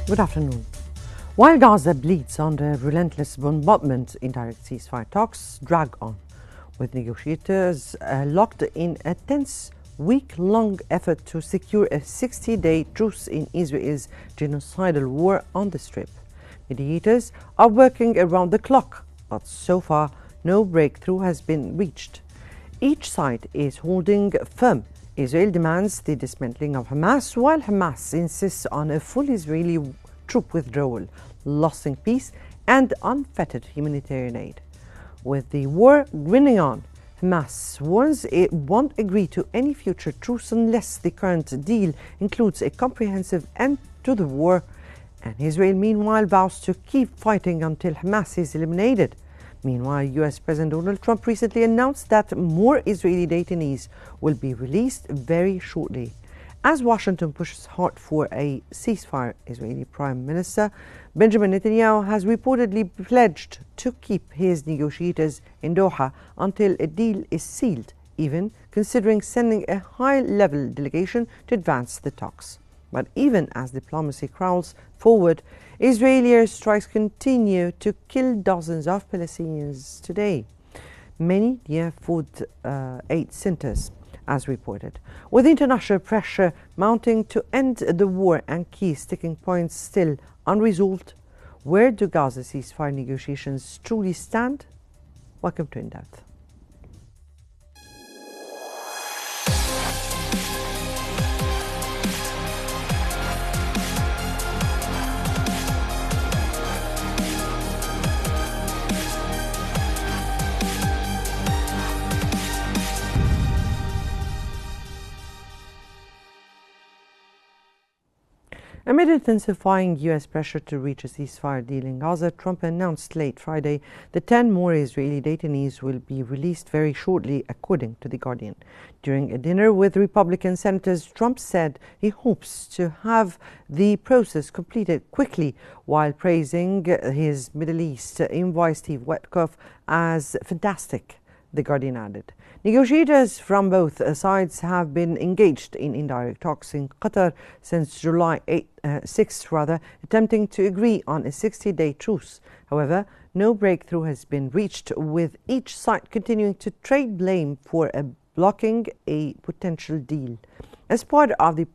Good afternoon. While Gaza bleeds under relentless bombardment, indirect ceasefire talks drag on, with negotiators locked in a tense, week-long effort to secure a 60-day truce in Israel's genocidal war on the Strip. Mediators are working around the clock, but so far no breakthrough has been reached. Each side is holding firm. Israel demands the dismantling of Hamas, while Hamas insists on a full Israeli troop withdrawal, lasting peace, and unfettered humanitarian aid. With the war grinning on, Hamas warns it won't agree to any future truce unless the current deal includes a comprehensive end to the war, and Israel meanwhile vows to keep fighting until Hamas is eliminated. Meanwhile, US President Donald Trump recently announced that more Israeli detainees will be released very shortly. As Washington pushes hard for a ceasefire, Israeli Prime Minister Benjamin Netanyahu has reportedly pledged to keep his negotiators in Doha until a deal is sealed, even considering sending a high-level delegation to advance the talks. But even as diplomacy crawls forward, Israeli airstrikes continue to kill dozens of Palestinians today, many near food aid centers, as reported. With international pressure mounting to end the war and key sticking points still unresolved, where do Gaza ceasefire negotiations truly stand? Welcome to In Depth. Amid intensifying U.S. pressure to reach a ceasefire deal in Gaza, Trump announced late Friday that 10 more Israeli detainees will be released very shortly, according to The Guardian. During a dinner with Republican senators, Trump said he hopes to have the process completed quickly, while praising his Middle East envoy Steve Witkoff as fantastic, The Guardian added. Negotiators from both sides have been engaged in indirect talks in Qatar since July 6th, attempting to agree on a 60-day truce. However, no breakthrough has been reached, with each side continuing to trade blame for blocking a potential deal. As part of the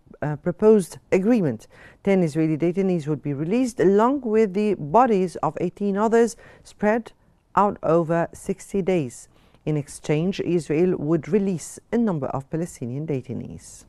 proposed agreement, 10 Israeli detainees would be released, along with the bodies of 18 others spread out over 60 days. In exchange, Israel would release a number of Palestinian detainees.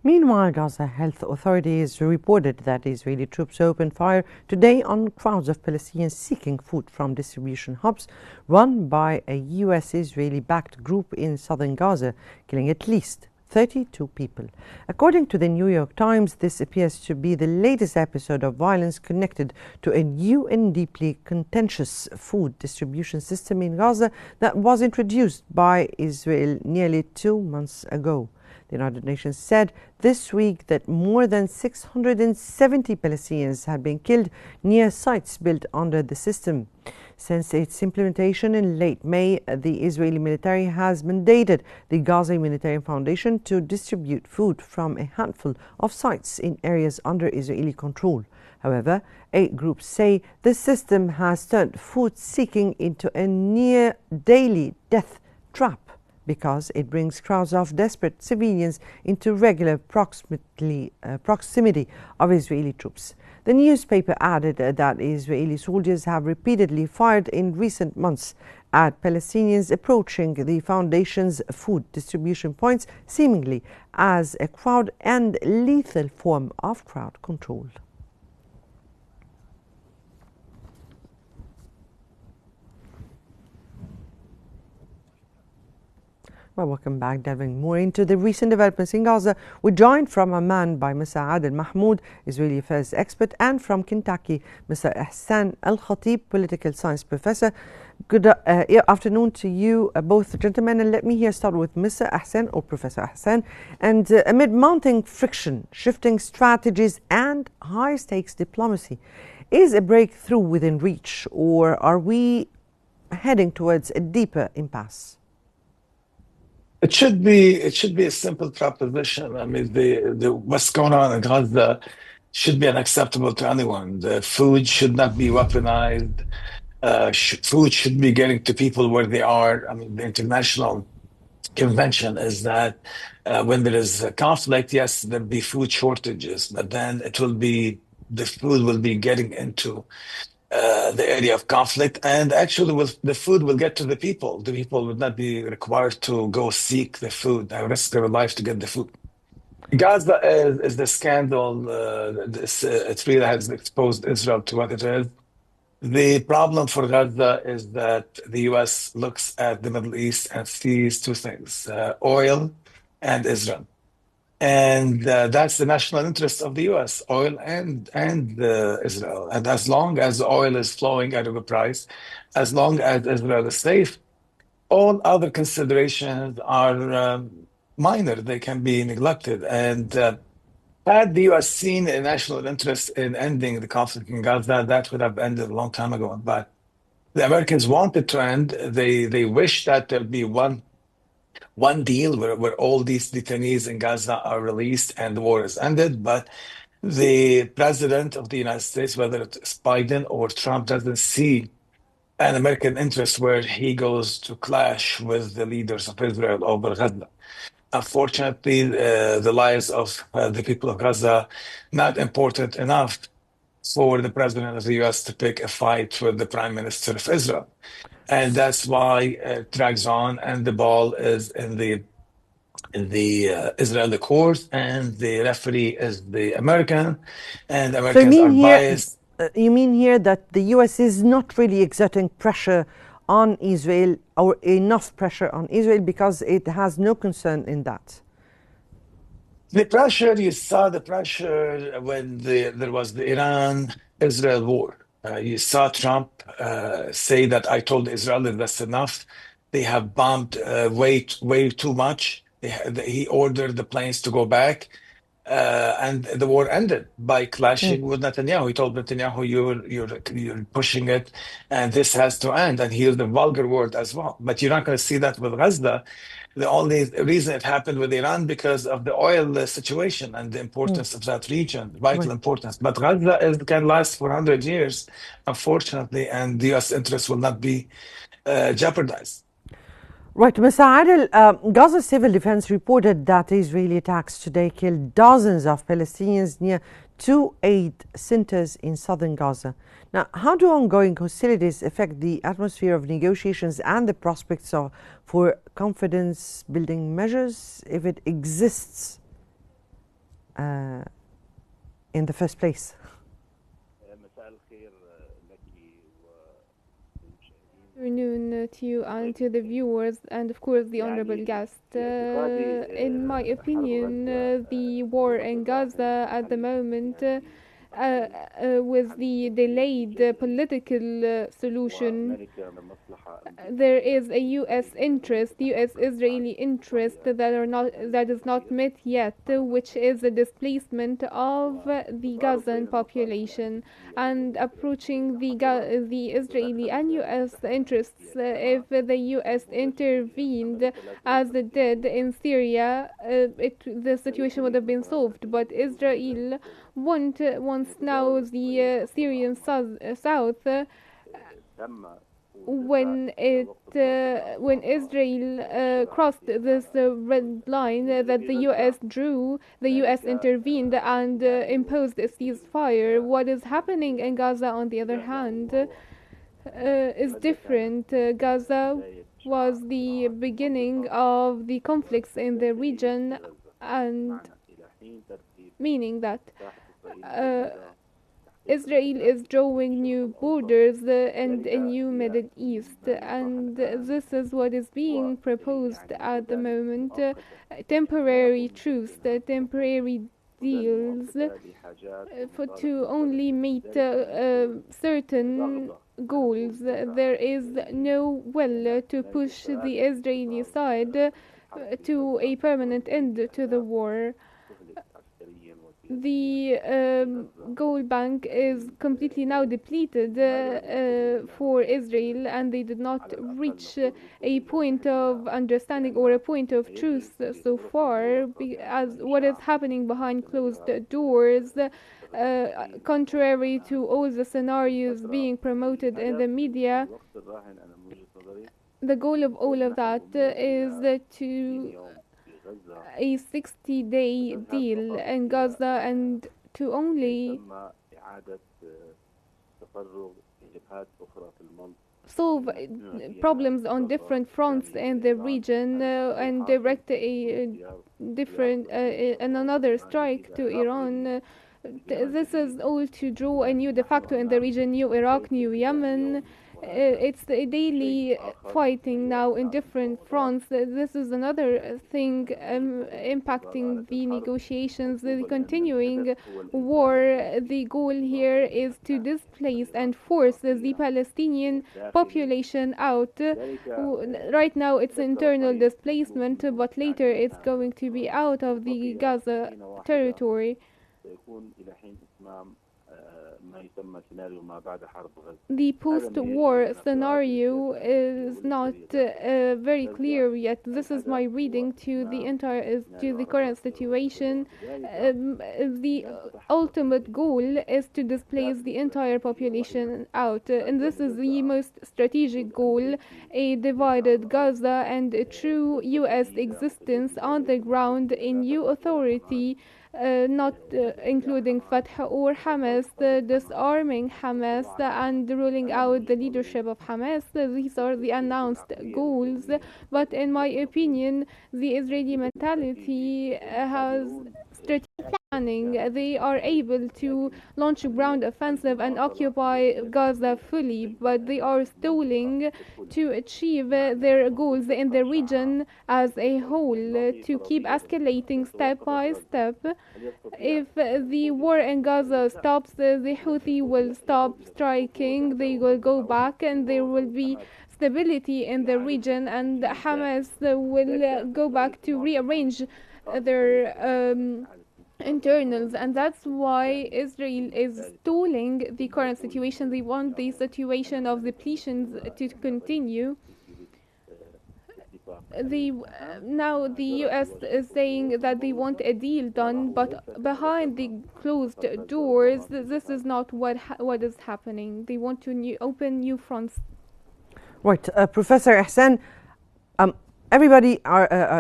Meanwhile, Gaza health authorities reported that Israeli troops opened fire today on crowds of Palestinians seeking food from distribution hubs run by a U.S.-Israeli-backed group in southern Gaza, killing at least 32 people. According to the New York Times, this appears to be the latest episode of violence connected to a new and deeply contentious food distribution system in Gaza that was introduced by Israel nearly 2 months ago. The United Nations said this week that more than 670 Palestinians had been killed near sites built under the system. Since its implementation in late May, the Israeli military has mandated the Gaza Humanitarian Foundation to distribute food from a handful of sites in areas under Israeli control. However, aid groups say the system has turned food seeking into a near daily death trap because it brings crowds of desperate civilians into regular proximity of Israeli troops. The newspaper added that Israeli soldiers have repeatedly fired in recent months at Palestinians approaching the foundation's food distribution points, seemingly as a crowd and lethal form of crowd control. Well, welcome back. Delving more into the recent developments in Gaza, we're joined from Amman by Mr. Adel Mahmoud, Israeli affairs expert, and from Kentucky, Mr. Ihsan Al-Khatib, political science professor. Good afternoon to you, both gentlemen. And let me here start with Mr. Ihsan, or Professor Ihsan. And amid mounting friction, shifting strategies, and high-stakes diplomacy, is a breakthrough within reach, or are we heading towards a deeper impasse? It should be a simple proposition. I mean, the what's going on in Gaza should be unacceptable to anyone. The food should not be weaponized. Food should be getting to people where they are. I mean, the international convention is that when there is a conflict, yes, there'll be food shortages, but then the food will be getting into the area of conflict, and actually the food will get to the people. The people would not be required to go seek the food and risk their life to get the food. Gaza is the scandal. It really has exposed Israel to what it is. The problem for Gaza is that the US looks at the Middle East and sees two things, oil and Israel. And that's the national interest of the U.S., oil and Israel. And as long as oil is flowing at a good price, as long as Israel is safe, all other considerations are minor. They can be neglected. And had the U.S. seen a national interest in ending the conflict in Gaza, that would have ended a long time ago. But the Americans wanted to end. They wish that there'd be one deal where all these detainees in Gaza are released and the war is ended. But the president of the United States, whether it's Biden or Trump, doesn't see an American interest where he goes to clash with the leaders of Israel over Gaza. Unfortunately, the lives of the people of Gaza not important enough for the president of the U.S. to pick a fight with the prime minister of Israel. And that's why it drags on, and the ball is in the Israeli court, and the referee is the American, and Americans are biased. You mean here that the U.S. is not really exerting pressure on Israel, or enough pressure on Israel, because it has no concern in that? The pressure, you saw the pressure when there was the Iran-Israel war. You saw Trump say that I told Israel that that's enough. They have bombed way too much. He ordered the planes to go back. And the war ended by clashing with Netanyahu. He told Netanyahu, you're pushing it, and this has to end. And he used the vulgar word as well. But you're not going to see that with Gaza. The only reason it happened with Iran because of the oil situation and the importance of that region, vital importance. But Gaza can last for 100 years, unfortunately, and the U.S. interests will not be jeopardized. Right, Mr. Adel, Gaza Civil Defense reported that Israeli attacks today killed dozens of Palestinians near two aid centers in southern Gaza. Now, how do ongoing hostilities affect the atmosphere of negotiations and the prospects for confidence-building measures, if it exists in the first place? Good afternoon to you and to the viewers, and of course the honorable guest. In my opinion, the war in Gaza at the moment, with the delayed political solution, there is a U.S. interest, U.S.-Israeli interest that is not met yet, which is the displacement of the Gazan population, and approaching the Israeli and U.S. interests. If the U.S. intervened as it did in Syria, the situation would have been solved. But Israel wants now the Syrian south when Israel crossed this red line that the U.S. drew, the U.S. intervened and imposed a ceasefire. What is happening in Gaza, on the other hand, is different. Gaza was the beginning of the conflicts in the region, and meaning that uh, Israel is drawing new borders and a new Middle East, and this is what is being proposed at the moment. Temporary truce, temporary deals to only meet certain goals. There is no will to push the Israeli side to a permanent end to the war. The gold bank is completely now depleted for Israel, and they did not reach a point of understanding or a point of truth so far, as what is happening behind closed doors. Contrary to all the scenarios being promoted in the media, the goal of all of that is to a 60-day deal in Gaza and to only solve problems on different fronts in the region and direct a different and another strike to Iran. This is all to draw a new de facto in the region, new Iraq, new Yemen. It's a daily fighting now in different fronts. This is another thing impacting the negotiations, the continuing war. The goal here is to displace and force the Palestinian population out. Right now it's internal displacement, but later it's going to be out of the Gaza territory. The post-war scenario is not very clear yet. This is my reading to the current situation. The ultimate goal is to displace the entire population out, and this is the most strategic goal: a divided Gaza and a true U.S. existence on the ground, a new authority. Not including Fatah or Hamas, disarming Hamas and ruling out the leadership of Hamas. These are the announced goals, but in my opinion, the Israeli mentality has strategic planning. They are able to launch a ground offensive and occupy Gaza fully, but they are stalling to achieve their goals in the region as a whole, to keep escalating step by step. If the war in Gaza stops, the Houthi will stop striking, they will go back, and there will be stability in the region, and Hamas will go back to rearrange their internals, and that's why Israel is stalling the current situation. They want the situation of depletions to continue. Now the US is saying that they want a deal done, but behind the closed doors, this is not what is happening. They want to open new fronts. Right, Professor Ihsan, everybody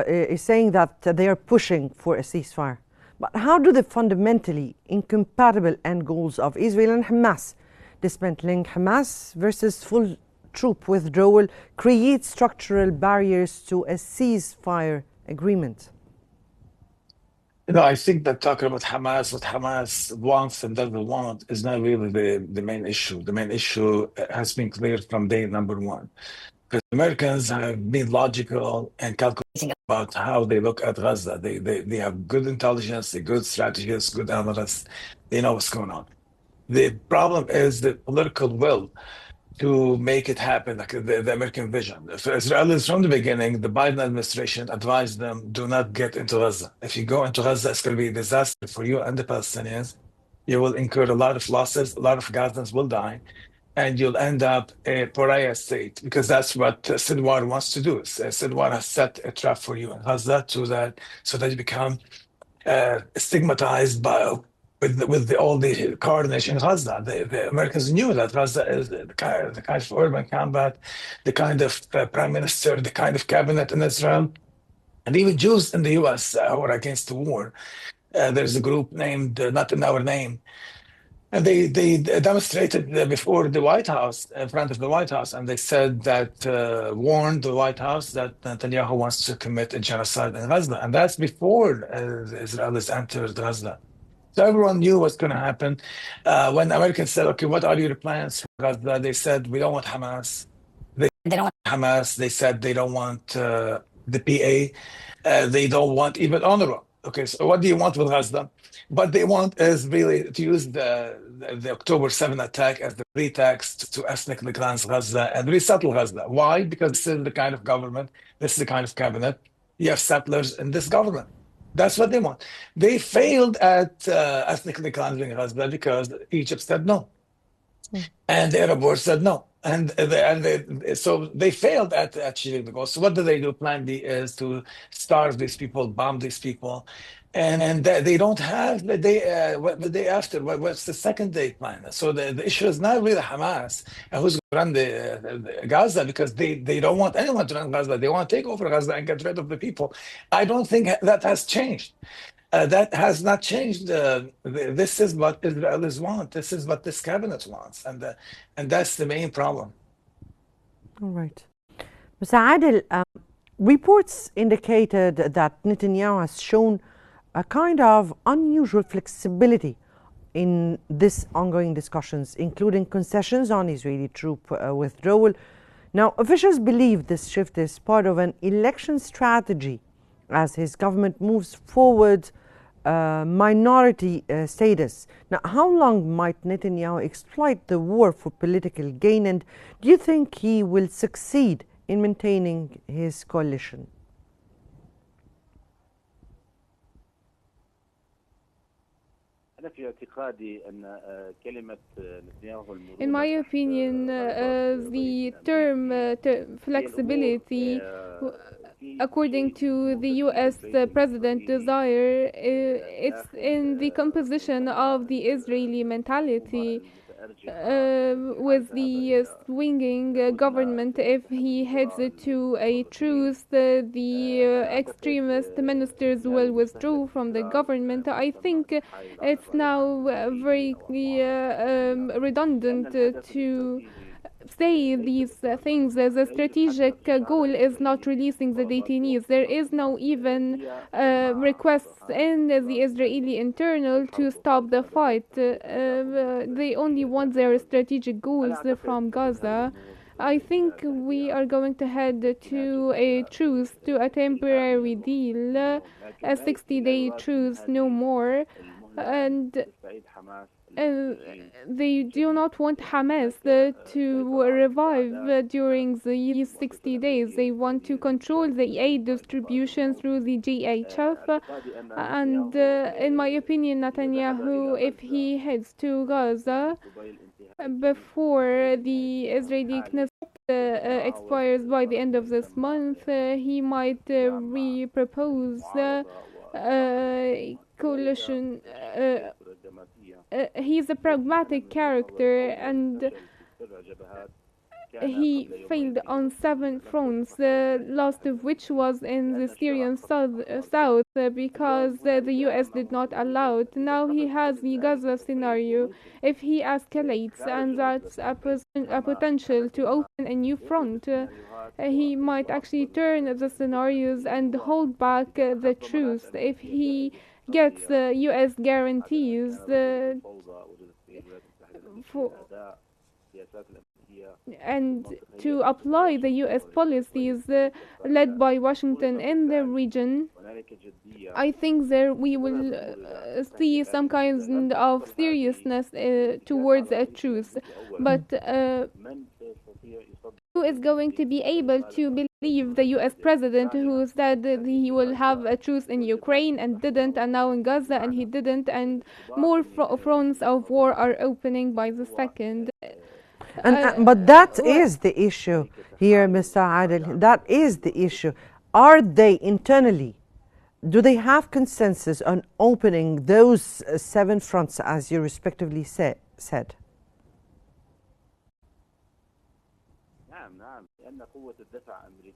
is saying that they are pushing for a ceasefire. But how do the fundamentally incompatible end goals of Israel and Hamas, dismantling Hamas versus full troop withdrawal, create structural barriers to a ceasefire agreement? I think that talking about Hamas, what Hamas wants and doesn't want, is not really the main issue. The main issue has been clear from day number one. Because Americans have been logical and calculating about how they look at Gaza. They have good intelligence, they're good strategists, good analysts. They know what's going on. The problem is the political will to make it happen, like the American vision. For Israelis from the beginning, the Biden administration advised them, do not get into Gaza. If you go into Gaza, it's going to be a disaster for you and the Palestinians. You will incur a lot of losses, a lot of Gazans will die, and you'll end up a pariah state, because that's what Sinwar wants to do. Sinwar has set a trap for you in Gaza so that you become stigmatized by with all the carnage in Gaza. The Americans knew that Gaza is the kind of urban combat, the kind of prime minister, the kind of cabinet in Israel, and even Jews in the U.S. Who are against the war. There's a group named Not in Our Name, and they demonstrated before the White House, in front of the White House, and they said that, warned the White House that Netanyahu wants to commit a genocide in Gaza. And that's before the Israelis entered Gaza. So everyone knew what's going to happen. When Americans said, okay, what are your plans for Gaza? They said, we don't want Hamas. They don't want Hamas. They said they don't want the PA. They don't want even UNRWA. Okay, so what do you want with Gaza? What they want is really to use the October 7 attack as the pretext to ethnically cleanse Gaza and resettle Gaza. Why? Because this is the kind of government, this is the kind of cabinet. You have settlers in this government. That's what they want. They failed at ethnically cleansing Gaza because Egypt said no. And the Arab world said no. So they failed at achieving the goal. So what do? Plan B is to starve these people, bomb these people. And they don't have the day, the day after. What's the second day plan? So the issue is not really Hamas and who's going to run the Gaza, because they don't want anyone to run Gaza. They want to take over Gaza and get rid of the people. I don't think that has changed. That has not changed. This is what Israelis want. This is what this cabinet wants, and that's the main problem. All right, Mr. Adil, reports indicated that Netanyahu has shown a kind of unusual flexibility in this ongoing discussions, including concessions on Israeli troop withdrawal. Now, officials believe this shift is part of an election strategy as his government moves forward minority status. Now, how long might Netanyahu exploit the war for political gain, and do you think he will succeed in maintaining his coalition? In my opinion, the term flexibility, according to the US President desire, it's in the composition of the Israeli mentality. With the swinging government, if he heads to a truce, the extremist ministers will withdraw from the government. I think it's now very redundant to say these things. The strategic goal is not releasing the detainees. There is no even requests in the Israeli internal to stop the fight. They only want their strategic goals from Gaza. I think we are going to head to a truce, to a temporary deal, a 60-day truce, no more. And they do not want Hamas to revive during these 60 days. They want to control the aid distribution through the GHF. And in my opinion, Netanyahu, if he heads to Gaza before the Israeli Knesset expires by the end of this month, he might re-propose coalition. He's a pragmatic character, and he failed on 7 fronts, last of which was in the Syrian south because the US did not allow it. Now he has the Gaza scenario. If he escalates, and that's a potential to open a new front, he might actually turn the scenarios and hold back the truce. If he gets US guarantees and to apply the US policies led by Washington in the region, I think there we will see some kind of seriousness towards a truce. But who is going to be able to believe the US president, who said that he will have a truce in Ukraine and didn't, and now in Gaza and he didn't, and more fronts of war are opening by the second? But that is the issue here, Mr. Adil. That is the issue. Are they internally do they have consensus on opening those 7 fronts as you respectively said?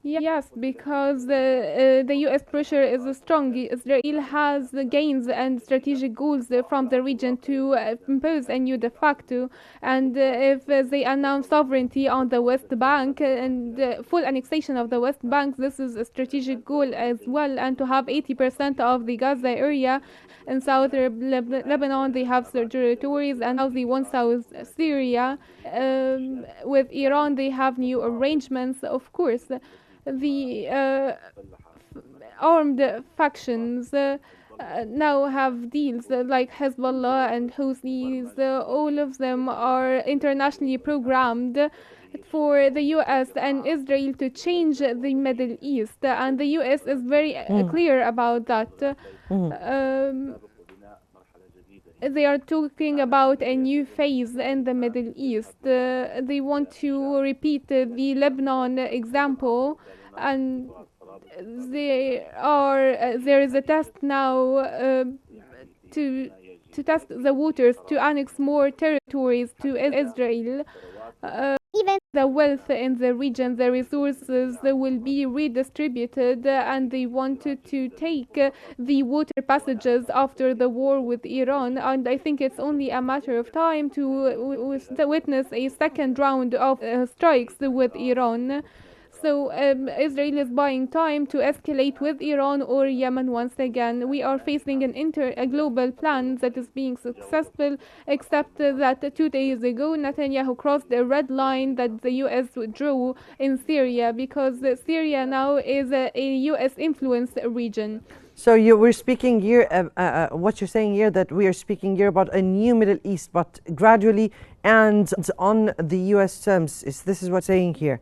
Yes, because the U.S. pressure is strong. Israel has gains and strategic goals from the region to impose a new de facto. And if they announce sovereignty on the West Bank and full annexation of the West Bank, this is a strategic goal as well. And to have 80% of the Gaza area in southern Lebanon, they have territories, and now they want South Syria. With Iran, they have new arrangements. Of course, the armed factions now have deals like Hezbollah and Houthis. All of them are internationally programmed for the US and Israel to change the Middle East, and the US is very clear about that. They are talking about a new phase in the Middle East. They want to repeat the Lebanon example, and there is a test now to test the waters, to annex more territories to Israel. Even the wealth in the region, the resources will be redistributed, and they wanted to take the water passages after the war with Iran. And I think it's only a matter of time to witness a second round of strikes with Iran. So Israel is buying time to escalate with Iran or Yemen once again. We are facing a global plan that is being successful, except that 2 days ago Netanyahu crossed a red line that the US withdrew in Syria, because Syria now is a US influenced region. So we're speaking here, what you're saying here, that we are speaking here about a new Middle East, but gradually and on the US terms. This is what's saying here.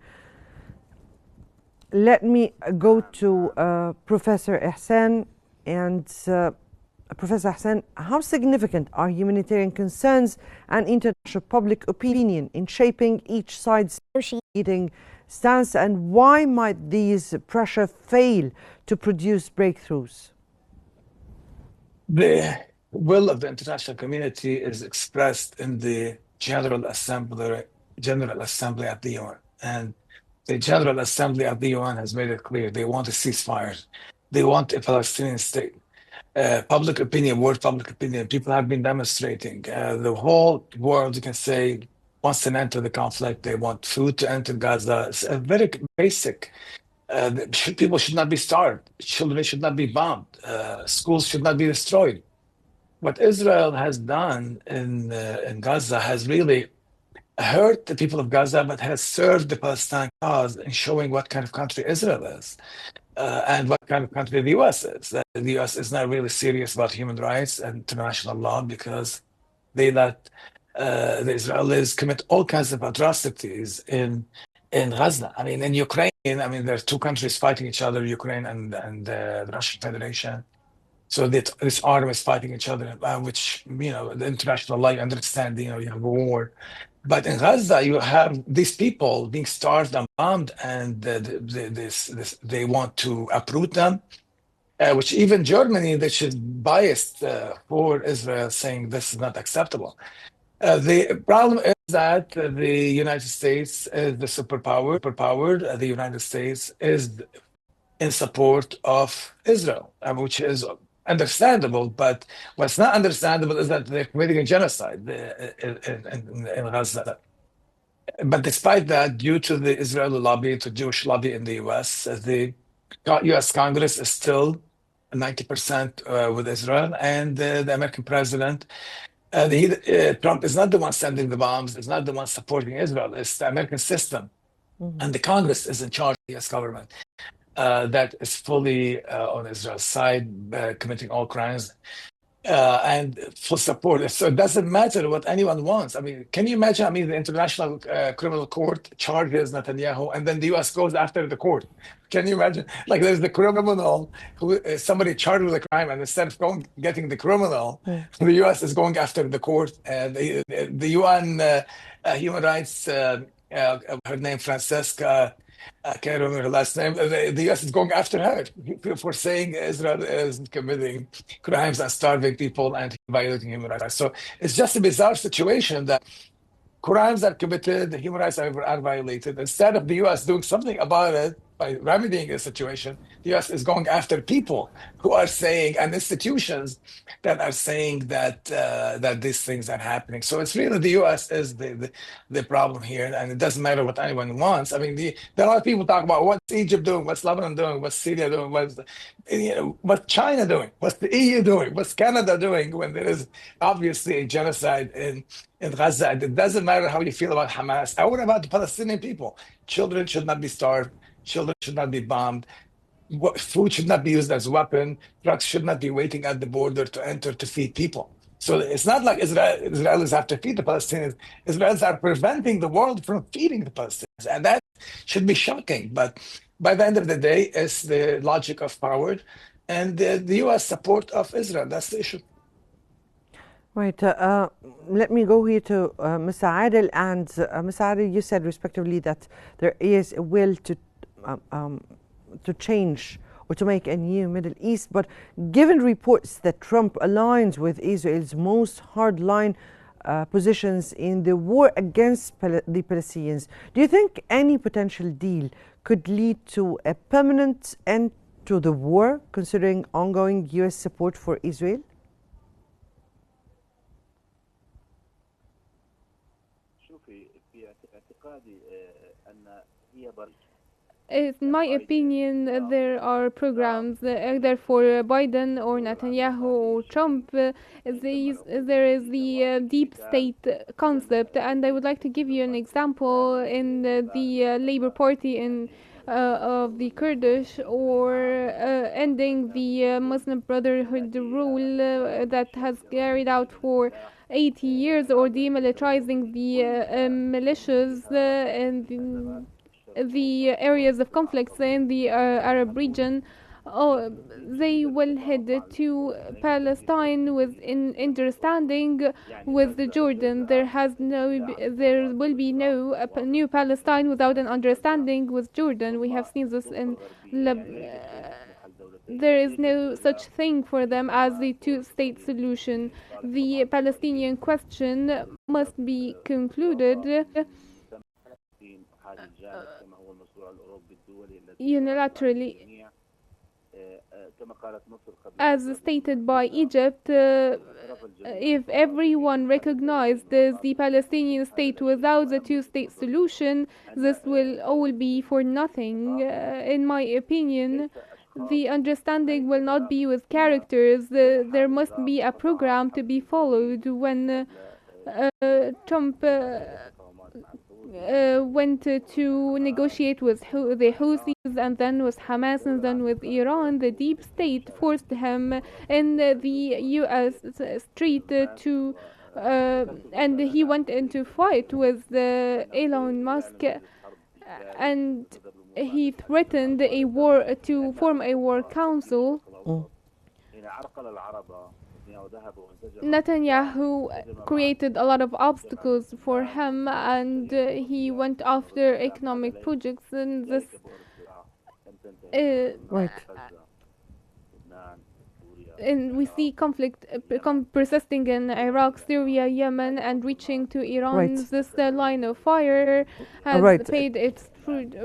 Let me go to Professor Ihsan. And Professor Ihsan, how significant are humanitarian concerns and international public opinion in shaping each side's negotiating stance, and why might these pressure fail to produce breakthroughs? The will of the international community is expressed in the General Assembly at the UN. And the General Assembly at the UN has made it clear they want a ceasefire. They want a Palestinian state. Public opinion, world public opinion, people have been demonstrating. The whole world, you can say, wants an end to the conflict. They want food to enter Gaza. It's a very basic. People should not be starved. Children should not be bombed. Schools should not be destroyed. What Israel has done in Gaza has really hurt the people of Gaza, but has served the Palestine cause in showing what kind of country Israel is and what kind of country the US is. The US is not really serious about human rights and international law, because they let the Israelis commit all kinds of atrocities in Gaza. I mean, in Ukraine, there are two countries fighting each other, Ukraine and the Russian Federation. So this arm is fighting each other, which, the international law, you understand, you have a war. But in Gaza, you have these people being starved and bombed, and they want to uproot them, which even Germany, which is biased for Israel, saying this is not acceptable. The problem is that the United States is the superpower. The United States is in support of Israel, which is understandable, but what's not understandable is that they're committing a genocide in Gaza. But despite that, due to the Israeli lobby, to Jewish lobby in the US, the US Congress is still 90% with Israel, and the American president, Trump is not the one sending the bombs, is not the one supporting Israel, it's the American system. And the Congress is in charge of the US government. That is fully on Israel's side, committing all crimes and full support. So it doesn't matter what anyone wants. Can you imagine? The International Criminal Court charges Netanyahu, and then the US goes after the court. Can you imagine? Like, there's the criminal, who somebody charged with a crime, and instead of getting the criminal, the US is going after the court. The UN human rights, her name Francesca, I can't remember her last name. The U.S. is going after her for saying Israel is committing crimes and starving people and violating human rights. So it's just a bizarre situation that crimes are committed, human rights are violated. Instead of the U.S. doing something about it by remedying the situation, the U.S. is going after people who are saying, and institutions that are saying that these things are happening. So it's really the U.S. is the problem here, and it doesn't matter what anyone wants. I mean, there are a lot of people talk about what's Egypt doing, what's Lebanon doing, what's Syria doing, what's China doing, what's the EU doing, what's Canada doing, when there is obviously a genocide in Gaza. It doesn't matter how you feel about Hamas. I worry about the Palestinian people. Children should not be starved. Children should not be bombed. Food should not be used as a weapon. Trucks should not be waiting at the border to enter to feed people. So it's not like Israelis have to feed the Palestinians. Israelis are preventing the world from feeding the Palestinians. And that should be shocking. But by the end of the day, it's the logic of power and the U.S. support of Israel. That's the issue. Right. Let me go here to Mr. Adel. And Mr. Adel, you said respectively that there is a will to change or to make a new Middle East. But given reports that Trump aligns with Israel's most hardline positions in the war against the Palestinians, do you think any potential deal could lead to a permanent end to the war, considering ongoing U.S. support for Israel? In my opinion, there are programs either for Biden or Netanyahu or Trump. There is the deep state concept, and I would like to give you an example in the Labour Party of the Kurdish, or ending the Muslim Brotherhood rule that has carried out for 80 years, or demilitarizing the militias and the areas of conflicts in the Arab region. They will head to Palestine with understanding with Jordan. There will be no new Palestine without an understanding with Jordan. We have seen this in there is no such thing for them as the two-state solution. The Palestinian question must be concluded unilaterally, as stated by Egypt. If everyone recognized the Palestinian state without the two-state solution, this will all be for nothing. In my opinion, the understanding will not be with characters. There must be a program to be followed. When Trump went to negotiate with the Houthis, and then with Hamas, and then with Iran, the deep state forced him in the U.S. street to and he went into fight with Elon Musk, and he threatened a war, to form a war council. Netanyahu created a lot of obstacles for him, and he went after economic projects, and this right. And we see conflict persisting in Iraq, Syria, Yemen, and reaching to Iran. Right. This line of fire has paid its fruit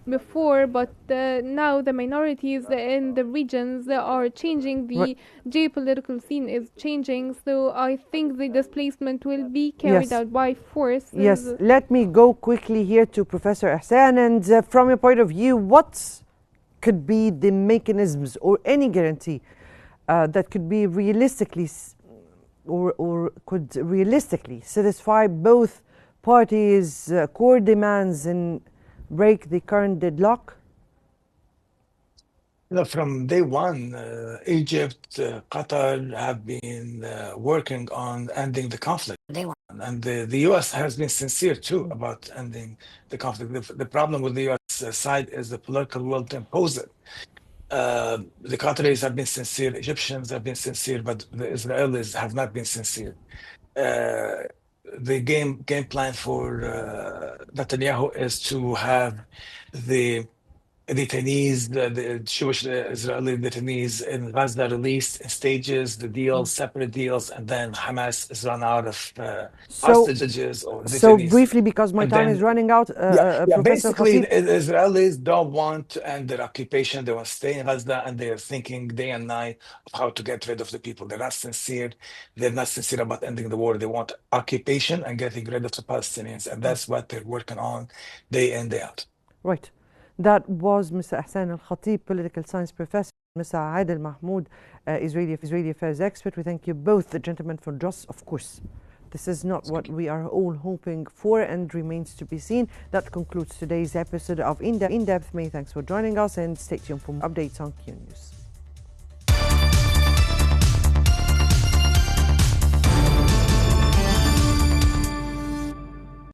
before, but now the minorities in the regions are changing. The geopolitical scene is changing, so I think the displacement will be carried out by force. Yes, let me go quickly here to Professor Hassan, and from your point of view, what could be the mechanisms or any guarantee that could be realistically or could realistically satisfy both parties' core demands and break the current deadlock? From day one, Egypt, Qatar have been working on ending the conflict. And the U.S. has been sincere too about ending the conflict. The problem with the U.S. side is the political will to impose it. The Qataris have been sincere, Egyptians have been sincere, but the Israelis have not been sincere. the game plan for Netanyahu is to have the detainees, the Jewish Israeli detainees in Gaza released in stages, the deals, separate deals, and then Hamas is run out of hostages or So detainees. briefly, because my And time then, is running out, Professor basically, Khatib. the Israelis don't want to end their occupation. They want to stay in Gaza, and they are thinking day and night of how to get rid of the people. They're not sincere. They're not sincere about ending the war. They want occupation and getting rid of the Palestinians, and that's what they're working on day in, day out. Right. That was Mr. Ahsan Al-Khatib, political science professor, Mr. Adel Mahmoud, Israeli affairs expert. We thank you both, the gentlemen, for just, of course, this is not what we are all hoping for and remains to be seen. That concludes today's episode of In Depth. Many thanks for joining us and stay tuned for more updates on Qnews.